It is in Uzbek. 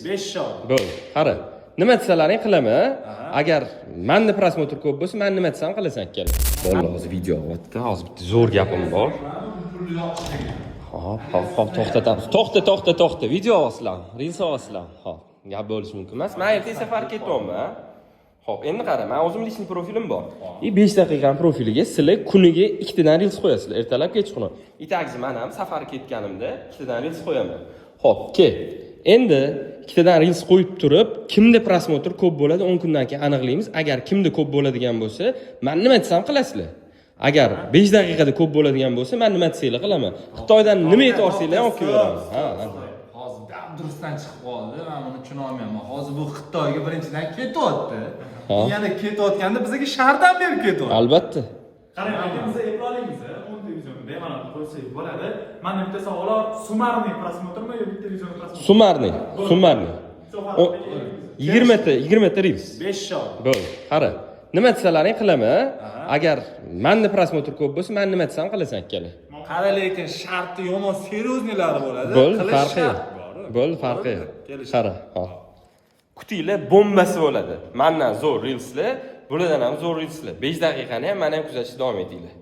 5 shot. Bo'ldi. Qara. Nima desalaring qilaman. Agar menni prosmotr ko'p bo'lsa, men nima desam qilasan ikkala. Bo'ldi, hozir video olyapti. Hozir bitta zo'r gapim bor. Hop, to'xtatamiz. To'xta. Video olasizlar. Reels olasizlar. Hop, gap bo'lishi mumkin emas. Men ertaga safar ketyapman. Hop, endi qara, men o'zim lishni profilim bor. 5 daqiqaning profiliga sizlar kuniga 2 tadan reels qo'yasizlar. Ertalab kechqurun. Itagiz men ham safar ketganimda 2 tadan reels qo'yaman. Hop, endi 2 tadan reels qo'yib turib, kimda prosmotr ko'p bo'ladi 10 kundan keyin aniqlaymiz. Agar kimda ko'p bo'ladigan bo'lsa, men nima desam qilasizlar. Agar 5 daqiqada ko'p bo'ladigan bo'lsa, men nima desanglar qilaman. Xitoydan nima aytib olib kelamiz. Hozir dabdurustdan chiqib qoldi. Men buni tushuna olmayman. Hozir bu Xitoyga birinchidan ketyapti. Yana ketayotganda bizga shardam berib ketyapti. Albatta. Qarang, biz eplay olamiz, 10 televizion bemalol qo'ysak bo'ladi. Mana bitta savol, sumarniy prosmotrmi yo bitta televizion prosmotr? Sumarniy. 20 ta reels. 5 shot. Bo'ldi. Qara. Nima desalaring qilaman. Agar menni prosmotr ko'p bo'lsa, men nima desam qilasan ikkala. Qara, lekin sharti yomon seryoznilari bo'ladi. Bo'ldi, farqi yo'q. Bo'ldi, farqi yo'q. Qara, hop. Kutinglar bombasi bo'ladi. Mendan zo'r reelslar, bulardan ham zo'r reelslar. 5 daqiqani ham men ham kuzatishda davom etinglar.